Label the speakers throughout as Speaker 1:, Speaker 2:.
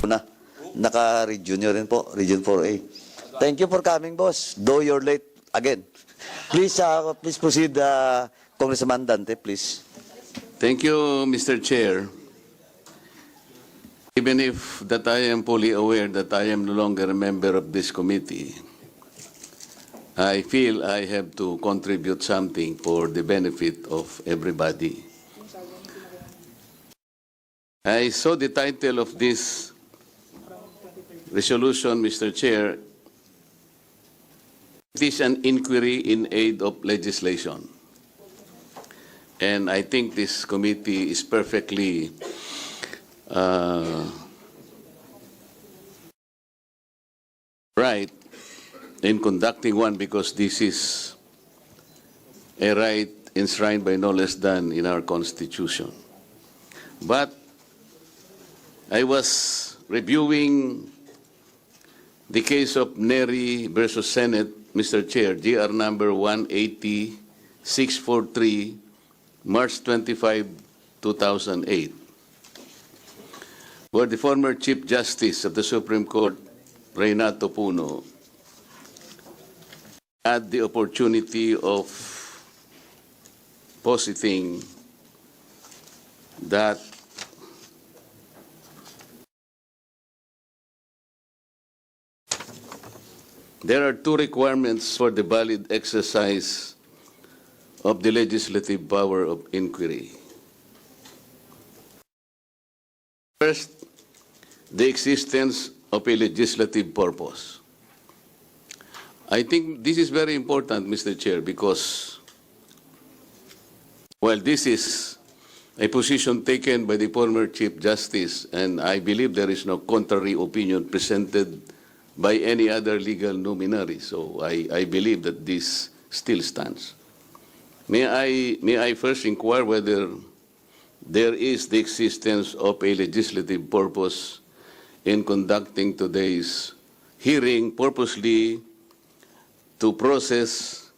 Speaker 1: na. Naka-region nyo rin po, Region 4A. Thank you for coming, boss. Though you're late again. Please, please proceed, Congressman Dante, please.
Speaker 2: Thank you, Mr. Chair. Even if that I am fully aware that I am no longer a member of this committee, I feel I have to contribute something for the benefit of everybody. I saw the title of this resolution, Mr. Chair. It is an inquiry in aid of legislation. And I think this committee is perfectly right in conducting one because this is a right enshrined by no less than in our Constitution. But I was reviewing the case of Neri versus Senate, Mr. Chair, GR number 180643, March 25, 2008, where the former Chief Justice of the Supreme Court, Reynato Puno, had the opportunity of positing that there are two requirements for the valid exercise of the legislative power of inquiry. First, the existence of a legislative purpose. I think this is very important, Mr. Chair, because, well, this is a position taken by the former Chief Justice, and I believe there is no contrary opinion presented by any other legal luminary. So I believe that this still stands. May I first inquire whether there is the existence of a legislative purpose in conducting today's hearing purposely to process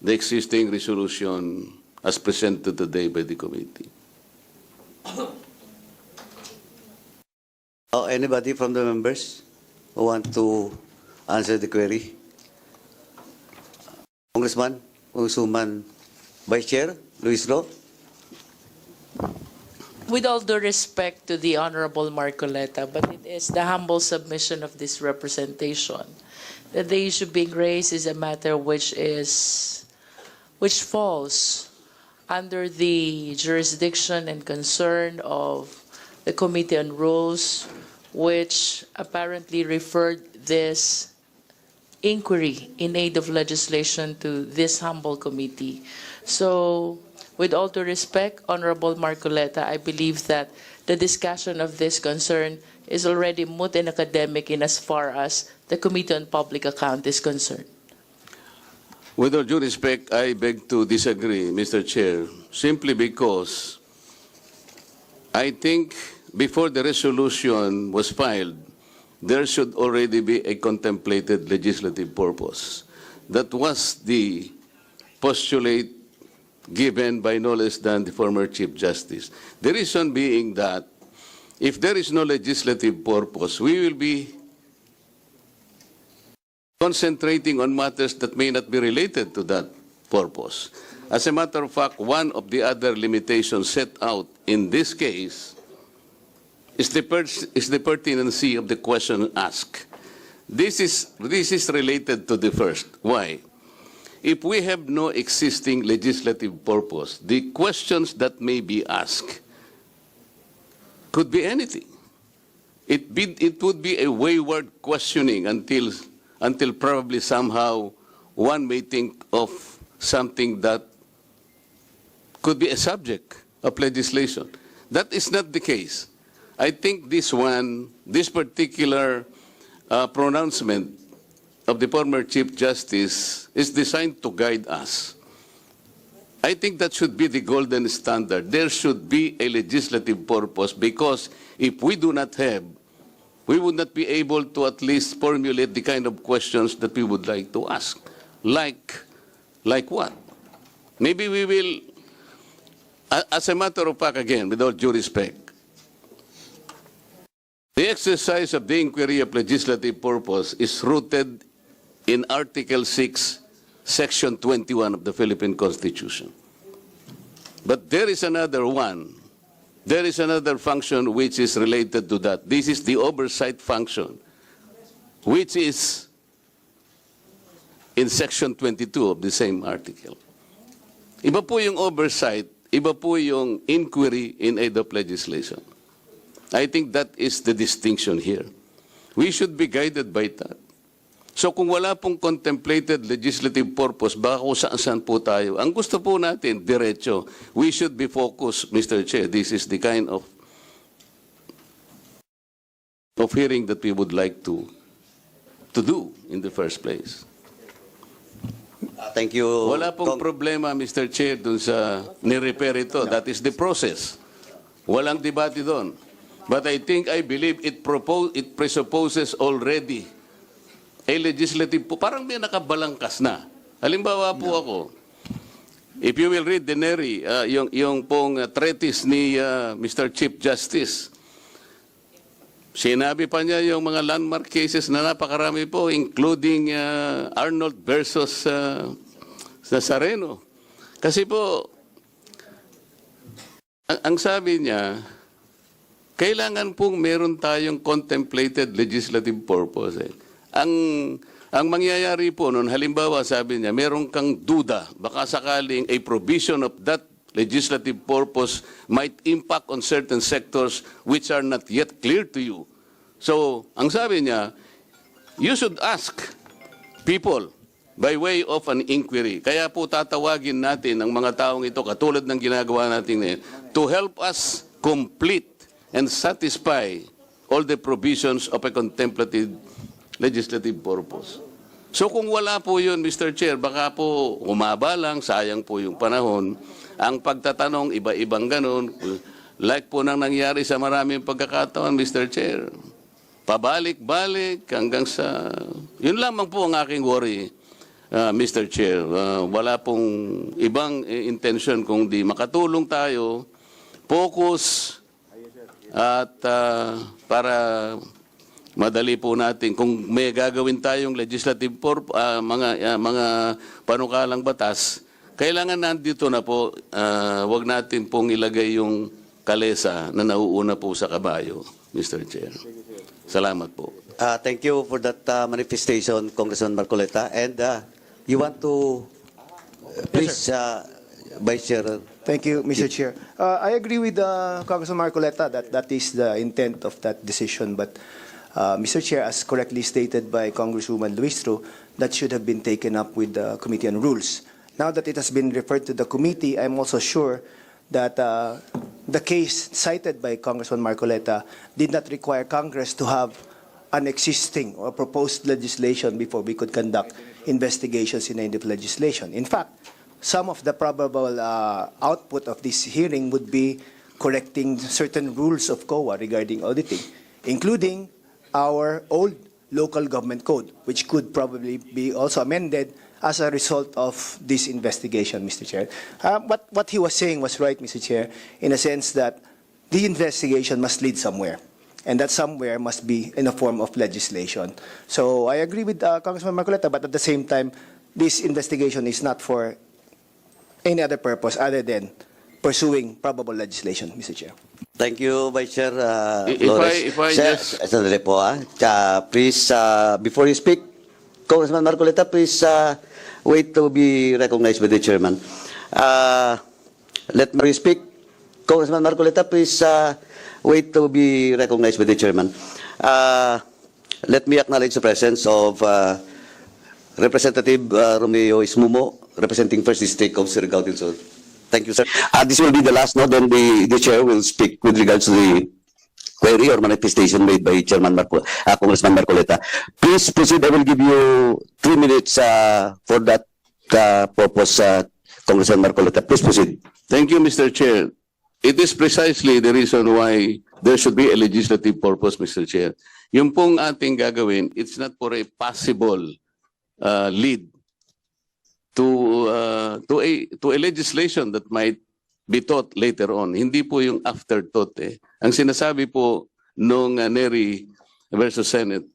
Speaker 2: the existing resolution as presented today by the committee.
Speaker 1: Anybody from the members who want to answer the query? Congressman, Congresswoman, Vice Chair, Luis Ro.
Speaker 3: With all due respect to the Honorable Marcoleta, but it is the humble submission of this representation that the issue being raised is a matter which falls under the jurisdiction and concern of the Committee on Rules, which apparently referred this inquiry in aid of legislation to this humble committee. So, with all due respect, Honorable Marcoleta, I believe that the discussion of this concern is already moot and academic in as far as the Committee on Public Account is concerned.
Speaker 2: With all due respect, I beg to disagree, Mr. Chair, simply because I think before the resolution was filed, there should already be a contemplated legislative purpose. That was the postulate given by no less than the former Chief Justice. The reason being that if there is no legislative purpose, we will be concentrating on matters that may not be related to that purpose. As a matter of fact, one of the other limitations set out in this case is the pertinency of the question asked. This is related to the first. Why? If we have no existing legislative purpose, the questions that may be asked could be anything. It would be a wayward questioning until probably somehow one may think of something that could be a subject of legislation. That is not the case. I think this particular pronouncement of the former Chief Justice is designed to guide us. I think that should be the golden standard. There should be a legislative purpose because if we do not have, we would not be able to at least formulate the kind of questions that we would like to ask. Like what? Maybe we will, as a matter of fact, again, with all due respect, The exercise of the inquiry of legislative purpose is rooted in Article 6, Section 21 of the Philippine Constitution. But there is another one. There is another function which is related to that. This is the oversight function, which is in Section 22 of the same article. Iba po yung oversight, iba po yung inquiry in aid of legislation. I think that is the distinction here. We should be guided by that. So kung wala pong contemplated legislative purpose, baka kung saan-saan po tayo. Ang gusto po natin, diretso. We should be focused, Mr. Chair. This is the kind of hearing that we would like to do in the first place.
Speaker 1: Thank you.
Speaker 2: Wala pong problema, Mr. Chair, dun sa ni-repair ito. That is the process. Walang debate doon. But I believe it presupposes already a legislative po. Parang may nakabalangkas na. Halimbawa po ako, if you will read the Neri, yung pong treatise ni Mr. Chief Justice, sinabi pa niya yung mga landmark cases na napakarami po, including Arnold versus Nazareno. Kasi po, ang sabi niya, kailangan pong meron tayong contemplated legislative purpose. Ang mangyayari po noon, halimbawa sabi niya, meron kang duda, baka sakaling a provision of that legislative purpose might impact on certain sectors which are not yet clear to you. So, ang sabi niya, you should ask people by way of an inquiry. Kaya po tatawagin natin ang mga taong ito, katulad ng ginagawa natin ngayon, to help us complete and satisfy all the provisions of a contemplative legislative purpose. So kung wala po yun, Mr. Chair, baka po umaba lang, sayang po yung panahon. Ang pagtatanong, iba-ibang ganun, like po nang nangyari sa maraming pagkakataon, Mr. Chair. Pabalik-balik hanggang sa... Yun lamang po ang aking worry, Mr. Chair. Wala pong ibang intention kung di makatulong tayo, focus, at para madali po natin, kung may gagawin tayong legislative mga panukalang batas, kailangan nandito na po, wag natin pong ilagay yung kalesa na nauuna po sa kabayo, Mr. Chair. Salamat po.
Speaker 1: Thank you for that manifestation, Congressman Marcoleta. And you want to, please, Vice Chair.
Speaker 4: Thank you, Mr. Chair. I agree with Congressman Marcoleta that that is the intent of that decision. But, Mr. Chair, as correctly stated by Congresswoman Luistro, that should have been taken up with the Committee on Rules. Now that it has been referred to the committee, I'm also sure that the case cited by Congressman Marcoleta did not require Congress to have an existing or proposed legislation before we could conduct investigations in aid of legislation. In fact, some of the probable output of this hearing would be correcting certain rules of COA regarding auditing, including our old local government code, which could probably be also amended as a result of this investigation, Mr. Chair. What he was saying was right, Mr. Chair, in a sense that the investigation must lead somewhere, and that somewhere must be in a form of legislation. So I agree with Congressman Marcoleta, but at the same time, this investigation is not for any other purpose other than pursuing probable legislation, Mr. Chair.
Speaker 1: Thank you, Vice Chair
Speaker 2: If I
Speaker 1: Sir,
Speaker 2: just-
Speaker 1: sandali po, please, before you speak, Congressman Marcoleta, please wait to be recognized by the chairman. Let me speak. Congressman Marcoleta, please wait to be recognized by the chairman. Let me acknowledge the presence of Representative Romeo Ismumo, representing First District of Surigao del Sur. Thank you, sir. This will be the last note, then the chair will speak with regards to the query or manifestation made by Chairman Congressman Marcoleta. Please proceed. I will give you 3 minutes for that purpose, Congressman Marcoleta. Please proceed.
Speaker 2: Thank you, Mr. Chair. It is precisely the reason why there should be a legislative purpose, Mr. Chair. Yung pong ating gagawin, it's not for a possible lead to a legislation that might be taught later on. Hindi po yung afterthought eh. Ang sinasabi po nung NERI versus Senate,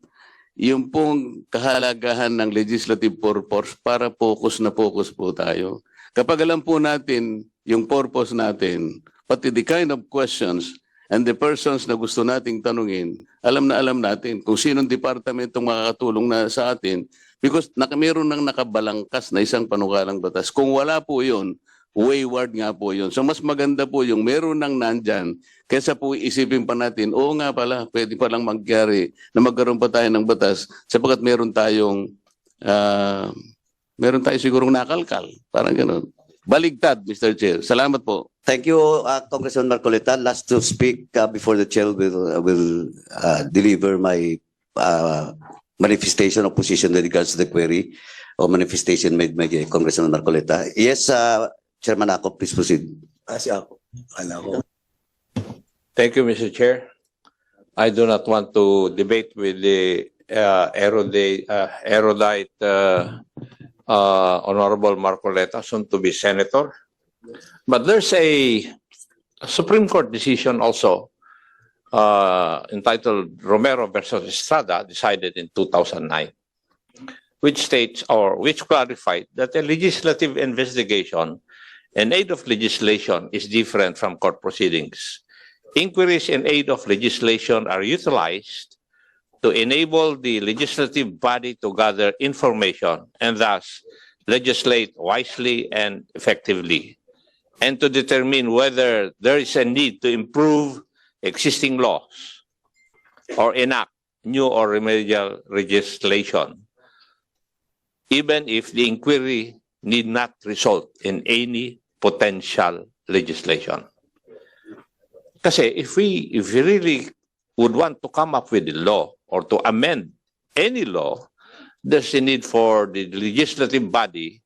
Speaker 2: yung pong kahalagahan ng legislative purpose para focus na focus po tayo. Kapag alam po natin yung purpose natin, pati the kind of questions and the persons na gusto nating tanungin, alam na alam natin kung sinong departamentong makakatulong na sa atin because meron nang nakabalangkas na isang panukalang batas. Kung wala po yun, wayward nga po yun. So mas maganda po yung meron nang nandyan kaysa po isipin pa natin, oo nga pala, pwede palang magyari na magkaroon pa tayo ng batas sapagkat meron tayo sigurong nakalkal. Parang gano'n. Baligtad, Mr. Chair. Salamat po.
Speaker 1: Thank you, Congressman Marcoleta. Last to speak before the chair will deliver my manifestation of position with regards to the query or manifestation made by Congressman Marcoleta. Yes, Chairman Ako, please proceed.
Speaker 4: Si ako.
Speaker 5: Thank you, Mr. Chair. I do not want to debate with the erudite Honorable Marcoleta, soon to be senator. But there's a Supreme Court decision also entitled Romero versus Estrada, decided in 2009, which states or which clarified that a legislative investigation in aid of legislation is different from court proceedings. Inquiries in aid of legislation are utilized to enable the legislative body to gather information and thus legislate wisely and effectively, and to determine whether there is a need to improve existing laws or enact new or remedial legislation, even if the inquiry need not result in any potential legislation. Kasi if we really would want to come up with a law or to amend any law, there's a need for the legislative body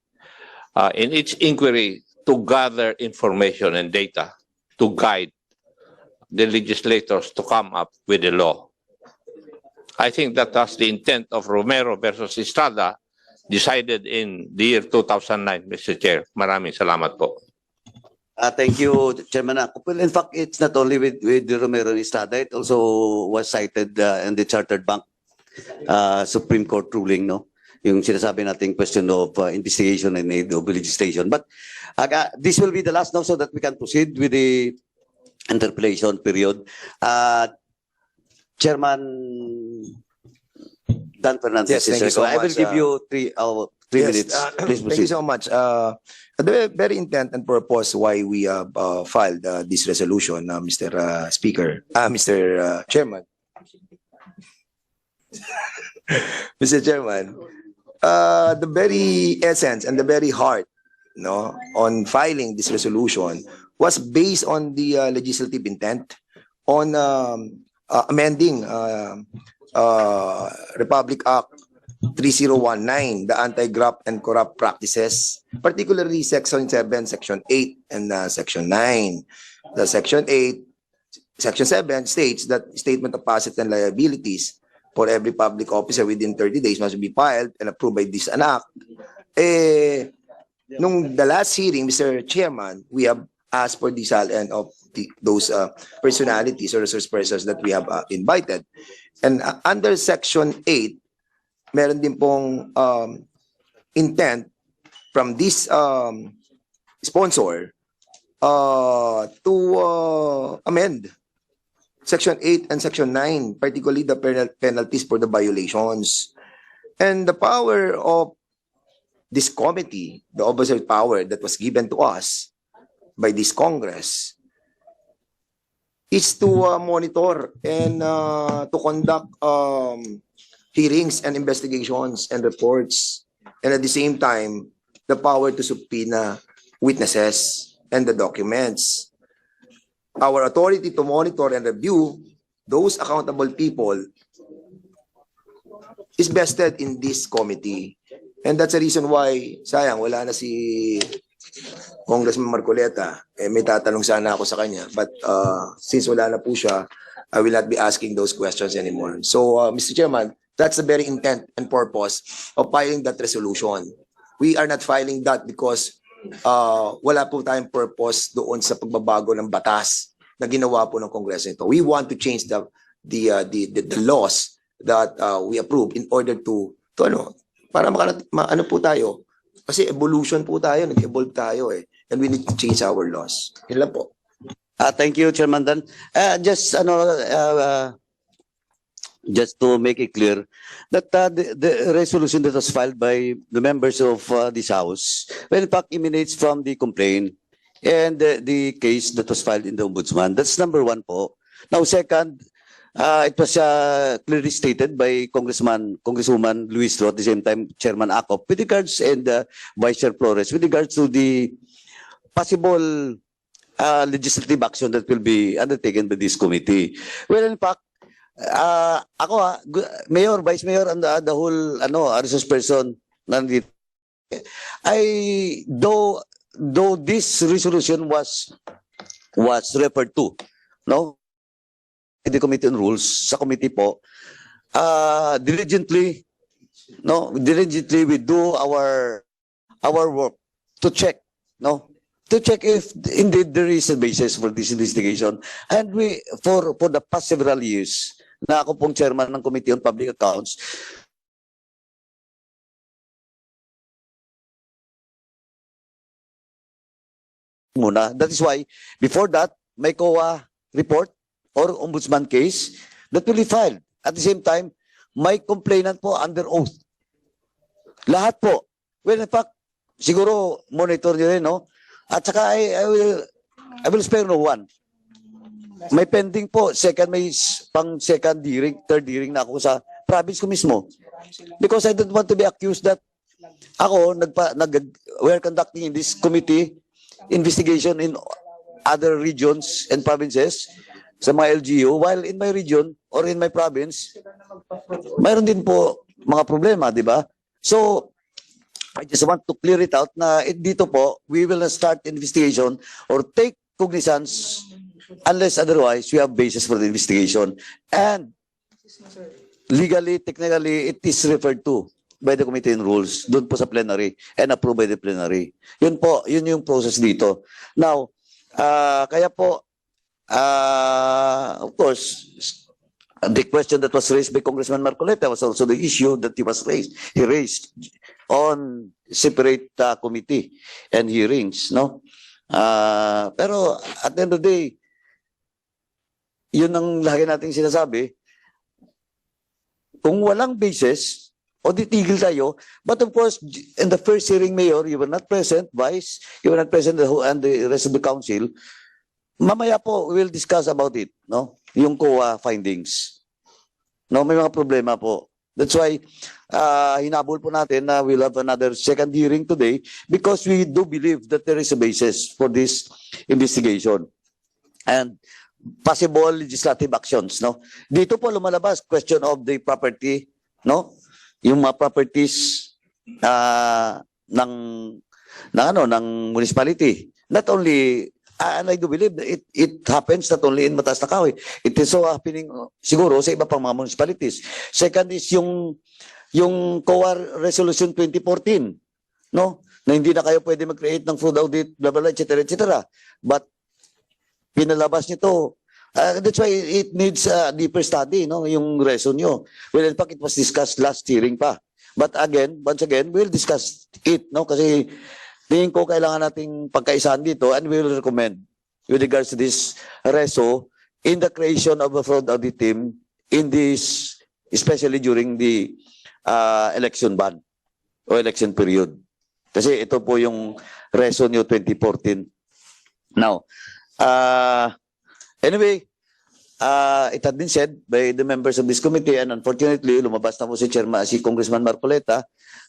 Speaker 5: in its inquiry to gather information and data to guide the legislators to come up with a law. I think that was the intent of Romero versus Estrada, decided in the year 2009, Mr. Chair. Maraming salamat po.
Speaker 1: Thank you, Chairman Ako. Well, in fact, it's not only with the Romero and Estrada, it also was cited in the Chartered Bank Supreme Court ruling, no? Yung sinasabi nating question of investigation and aid of legislation. But this will be the last now so that we can proceed with the interpellation period. Chairman Dan Fernandez,
Speaker 4: Yes, thank you so
Speaker 1: I will
Speaker 4: much,
Speaker 1: give you 3 minutes. Please
Speaker 4: Thank you
Speaker 1: proceed.
Speaker 4: so much. The very intent and purpose why we have filed this resolution, Mr. Speaker, Mr. Chairman. Mr. Chairman, the very essence and the very heart, no, on filing this resolution was based on the legislative intent on amending Republic Act 3019, the Anti-Graft and Corrupt Practices, particularly Section 7, Section 8, and Section 9. The Section 8, Section 7 states that statement of assets and liabilities for every public officer within 30 days must be filed and approved by this act. Nung the last hearing, Mr. Chairman, we have asked for the SALN of those personalities or resource persons that we have invited. And under Section 8, meron din pong intent from this sponsor to amend Section 8 and Section 9, particularly the penalties for the violations. And the power of this committee, the oversight power that was given to us by this Congress, is to monitor and to conduct hearings and investigations and reports, and at the same time, the power to subpoena witnesses and the documents. Our authority to monitor and review those accountable people is vested in this committee. And that's the reason why, sayang, wala na si Congressman Marcoleta. May tatanong sana ako sa kanya. But since wala na po siya, I will not be asking those questions anymore. So, Mr. Chairman, that's the very intent and purpose of filing that resolution. We are not filing that because wala po tayong purpose doon sa pagbabago ng batas na ginawa po ng Kongreso nito. We want to change the
Speaker 6: the laws that we approve in order to ano, para ano po tayo. Kasi evolution po tayo, nag-evolve tayo eh. And we need to change our laws. Yun lang po.
Speaker 1: Thank you, Chairman Dan. Just to make it clear that the resolution that was filed by the members of this House, well, in fact, emanates from the complaint and the case that was filed in the Ombudsman. That's number one po. Now, second, it was clearly stated by Congresswoman Luis Ro, at the same time, Chairman Acop, with regards, and Vice Chair Flores, with regards to the possible legislative action that will be undertaken by this committee. Well, in fact, ako Mayor, Vice Mayor, and the whole resource person nandito. Though this resolution was referred to, no, the Committee on Rules sa committee po, diligently we do our work to check, to check if indeed there is a basis for this investigation. And we, for the past several years, na ako pong chairman ng Committee on Public Accounts, muna. That is why, before that, may COA report or ombudsman case that will be filed. At the same time, may complainant po under oath. Lahat po. Well, in fact, siguro monitor nyo rin, no? At saka I will spare no one. May pending po, may pang second hearing, third hearing na ako sa province ko mismo. Because I don't want to be accused that ako, we're conducting in this committee investigation in other regions and provinces sa mga LGU, while in my region or in my province, mayroon din po mga problema, di ba? So, I just want to clear it out na dito po, we will start investigation or take cognizance unless otherwise we have basis for the investigation. And legally, technically, it is referred to by the Committee on Rules doon po sa plenary and approved by the plenary. Yun po, yun yung process dito. Now, kaya po, of course, the question that was raised by Congressman Marcoleta was also the issue that he raised on separate committee and hearings, no? Pero at the end of the day, yun ang lagi nating sinasabi, kung walang basis, o titigil tayo, but of course, in the first hearing, Mayor, you were not present, Vice, you were not present, and the rest of the council, mamaya po, we'll discuss about it, no? Yung COA findings. No, may mga problema po. That's why, hinabol po natin na we'll have another second hearing today because we do believe that there is a basis for this investigation. And possible legislative actions, no? Dito po lumalabas question of the property, no? Yung mga properties ng municipality. Not only, and I do believe that it happens not only in Mataas na Kahoy. It is so happening siguro sa iba pang mga municipalities. Second is yung COA Resolution 2014, no? Na hindi na kayo pwede mag-create ng fraud audit, blah, blah, blah, etc. But pinalabas nito. That's why it needs a deeper study, no? Yung reason nyo. Well, in fact, it was discussed last hearing pa. But again, once again, we'll discuss it, no? Kasi tingin ko kailangan nating pagkaisahan dito and we will recommend with regards to this reso in the creation of a fraud audit team in this, especially during the election ban o election period. Kasi ito po yung reso nyo 2014. Now, anyway, it had been said by the members of this committee and unfortunately, lumabas na po si Congressman Marcoleta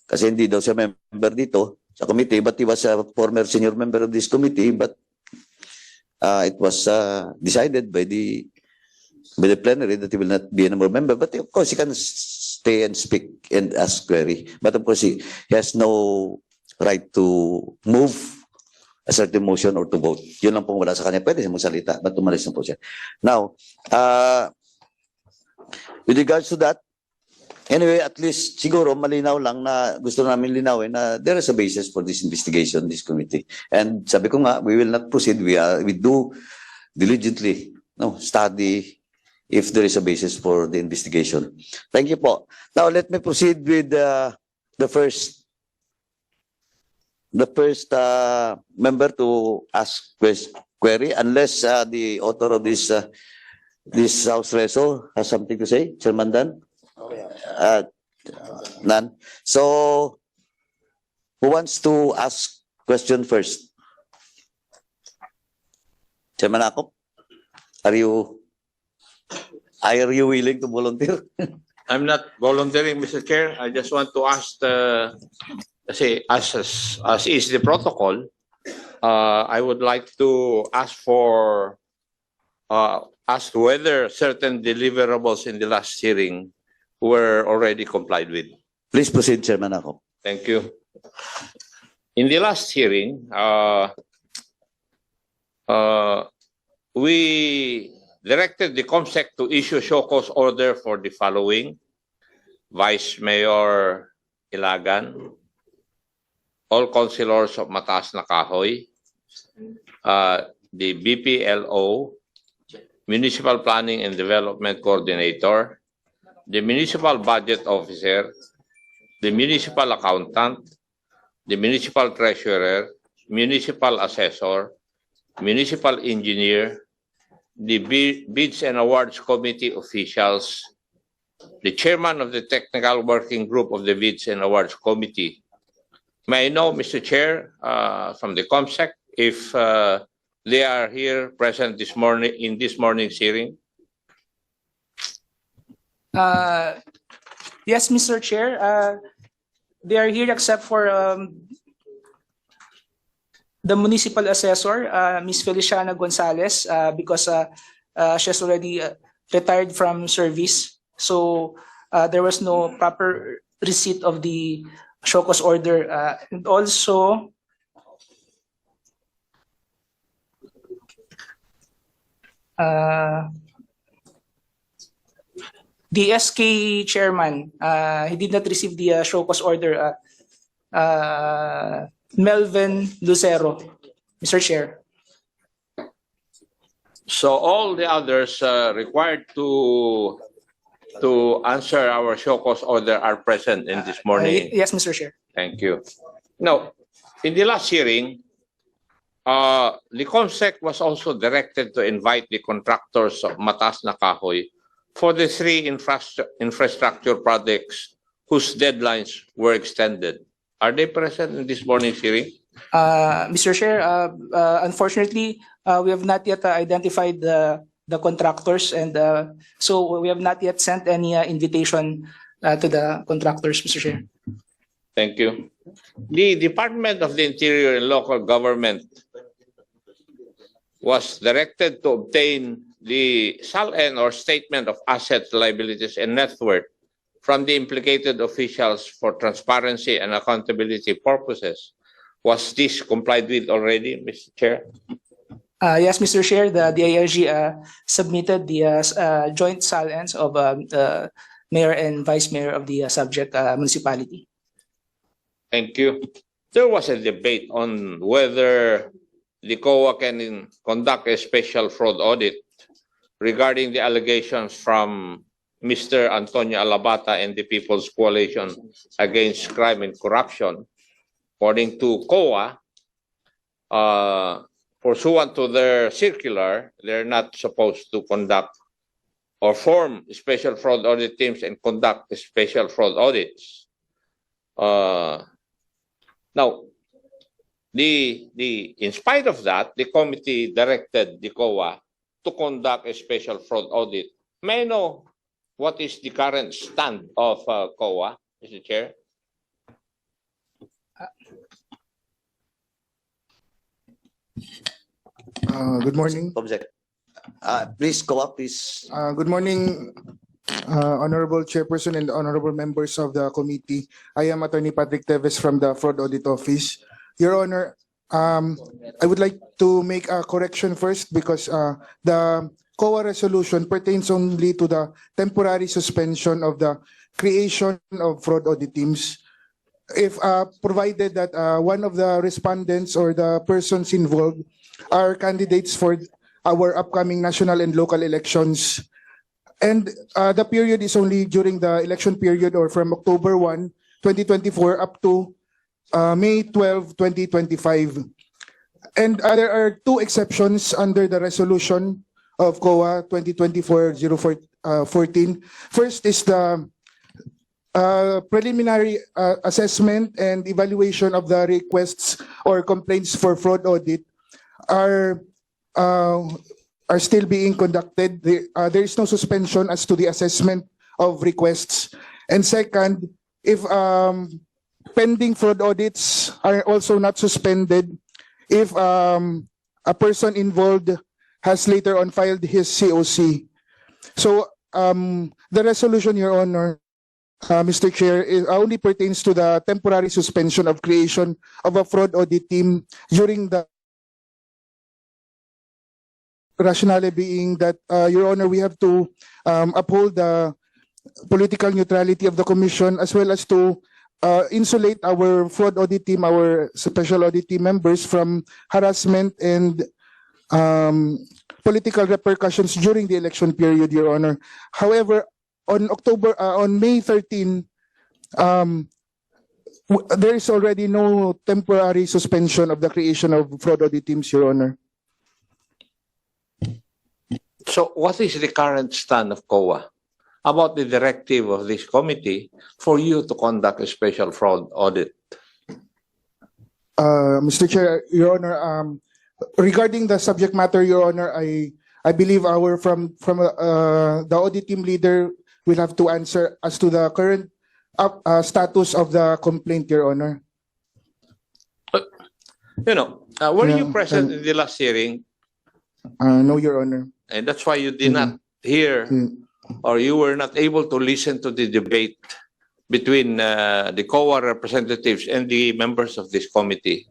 Speaker 1: kasi hindi daw siya member dito sa committee, but he was a former senior member of this committee, but it was decided by the plenary that he will not be a member. But of course, he can stay and speak and ask query. But of course, he has no right to move a certain motion or to vote. Yun lang pong wala sa kanya. Pwede siya magsalita, but tumalis na po siya. Now, with regards to that, anyway, at least siguro malinaw lang na gusto namin linawin na there is a basis for this investigation, this committee. And sabi ko nga, we will not proceed. We do diligently study if there is a basis for the investigation. Thank you po. Now, let me proceed with the first member to ask query, unless the author of this House Reso has something to say. Chairman Dan? None. So, who wants to ask question first? Chairman Akop, are you willing to volunteer?
Speaker 5: I'm not volunteering, Mr. Chair. I just want to ask say, as is the protocol, I would like to ask for ask whether certain deliverables in the last hearing were already complied with.
Speaker 1: Please proceed, Chairman Akop.
Speaker 5: Thank you. In the last hearing, we directed the COMSEC to issue show cause order for the following: Vice Mayor Ilagan, all councilors of Mataas na Kahoy, the BPLO, Municipal Planning and Development Coordinator, the Municipal Budget Officer, the Municipal Accountant, the Municipal Treasurer, Municipal Assessor, Municipal Engineer, the Bids and Awards Committee officials, the Chairman of the Technical Working Group of the Bids and Awards Committee. May I know, Mr. Chair, from the COMSEC, if they are here present this morning in this morning's hearing?
Speaker 7: Yes, Mr. Chair. They are here except for the municipal assessor, Ms. Feliciana Gonzalez, because she has already retired from service. So there was no proper receipt of the show cause order. And also, the SK chairman, he did not receive the show cause order. Melvin Lucero, Mr. Chair.
Speaker 5: So all the others required to answer our show cause order are present in this morning.
Speaker 7: Yes, Mr. Chair.
Speaker 5: Thank you. Now, in the last hearing, the COMSEC was also directed to invite the contractors of Mataas na Kahoy for the 3 infrastructure projects whose deadlines were extended. Are they present in this morning's hearing?
Speaker 7: Mr. Chair, unfortunately, we have not yet identified the contractors, and so we have not yet sent any invitation to the contractors, Mr. Chair.
Speaker 5: Thank you. The Department of the Interior and Local Government was directed to obtain the SALN, or Statement of Assets, Liabilities, and Net Worth, from the implicated officials for transparency and accountability purposes. Was this complied with already, Mr. Chair?
Speaker 7: Yes, Mr. Chair, the DILG submitted the joint SALNs of the mayor and vice mayor of the subject municipality.
Speaker 5: Thank you. There was a debate on whether the COA can conduct a special fraud audit regarding the allegations from Mr. Antonio Alabata and the People's Coalition Against Crime and Corruption. According to COA, pursuant to their circular, they're not supposed to conduct or form special fraud audit teams and conduct special fraud audits. Now, in spite of that, the committee directed the COA to conduct a special fraud audit. May I know what is the current stand of COA, Mr. Chair?
Speaker 8: Good morning.
Speaker 1: COMSEC. Please go up, please.
Speaker 8: Good morning, Honorable Chairperson and honorable members of the committee. I am Attorney Patrick Teves from the Fraud Audit Office. Your Honor, I would like to make a correction first, because the COA resolution pertains only to the temporary suspension of the creation of fraud audit teams. If provided that one of the respondents or the persons involved are candidates for our upcoming national and local elections, And the period is only during the election period or from October 1, 2024 up to May 12, 2025. And there are two exceptions under the resolution of COA 2024-04-14. First is the preliminary assessment and evaluation of the requests or complaints for fraud audit are still being conducted. There is no suspension as to the assessment of requests. And second, if pending fraud audits are also not suspended, if a person involved has later on filed his COC. So the resolution, Your Honor, Mr. Chair, only pertains to the temporary suspension of creation of a fraud audit team during the rationale being that, Your Honor, we have to uphold the political neutrality of the Commission as well as to insulate our fraud audit team, our special audit team members from harassment and political repercussions during the election period, Your Honor. However, on May 13, there is already no temporary suspension of the creation of fraud audit teams, Your Honor.
Speaker 5: So what is the current stand of COA about the directive of this committee for you to conduct a special fraud audit?
Speaker 8: Mr. Chair, Your Honor, regarding the subject matter, Your Honor, I believe our from the audit team leader will have to answer as to the current status of the complaint, Your Honor.
Speaker 5: Were you present in the last hearing?
Speaker 8: No, Your Honor.
Speaker 5: And that's why you did not hear or you were not able to listen to the debate between the COA representatives and the members of this committee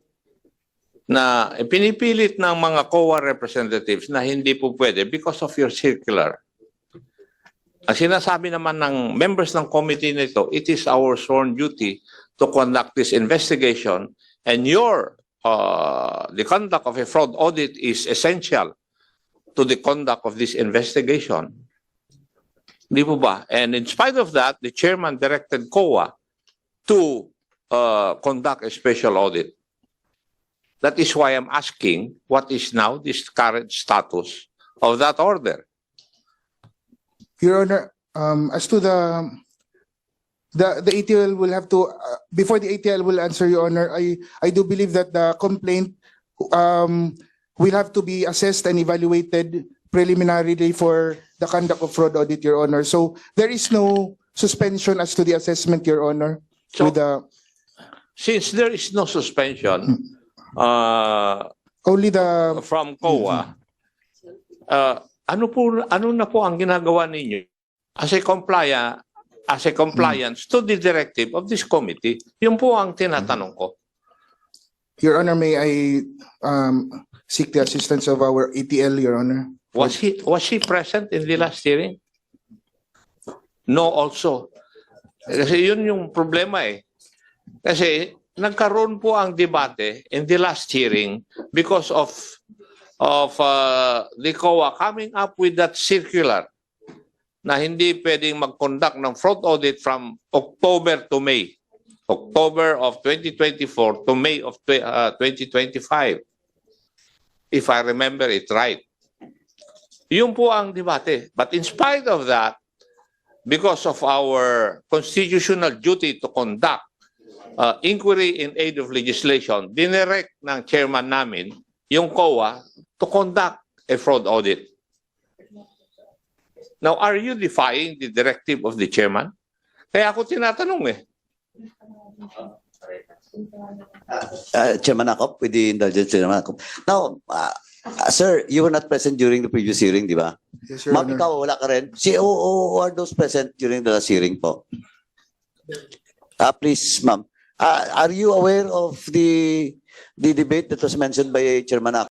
Speaker 5: na pinipilit ng mga COA representatives na hindi po pwede because of your circular. Ang sinasabi naman ng members ng committee nito, it is our sworn duty to conduct this investigation, and the conduct of a fraud audit is essential to the conduct of this investigation. Di po ba? And in spite of that, the chairman directed COA to conduct a special audit. That is why I'm asking what is now this current status of that order.
Speaker 8: Your Honor, as to the ATL will have to, before the ATL will answer, Your Honor, I do believe that the complaint will have to be assessed and evaluated preliminarily for the conduct of fraud audit, Your Honor. So there is no suspension as to the assessment, Your Honor.
Speaker 5: So,
Speaker 8: with the,
Speaker 5: since there is no suspension
Speaker 8: only the
Speaker 5: from COA, ano na po ang ginagawa ninyo as a compliance to the directive of this committee? Yun po ang tinatanong ko.
Speaker 8: Your Honor, may I seek the assistance of our ATL, Your Honor?
Speaker 5: Was he present in the last hearing? No, also. Kasi yun yung problema eh. Kasi nagkaroon po ang debate in the last hearing because of the COA coming up with that circular na hindi pwedeng mag-conduct ng fraud audit from October to May. October of 2024 to May of 2025. If I remember it right. Yun po ang debate. But in spite of that, because of our constitutional duty to conduct inquiry in aid of legislation, dinirect ng chairman namin yung COA to conduct a fraud audit. Now, are you defying the directive of the chairman? Kaya ako tinatanong eh.
Speaker 1: Chairman Akop, with the indulgence, Chairman Akop. Now, sir, you were not present during the previous hearing, di ba?
Speaker 8: Yes, Your
Speaker 1: Ma'am,
Speaker 8: Honor.
Speaker 1: ikaw, wala ka rin. Who are those present during the last hearing po? Please, ma'am. Are you aware of the debate that was mentioned by Chairman Akop?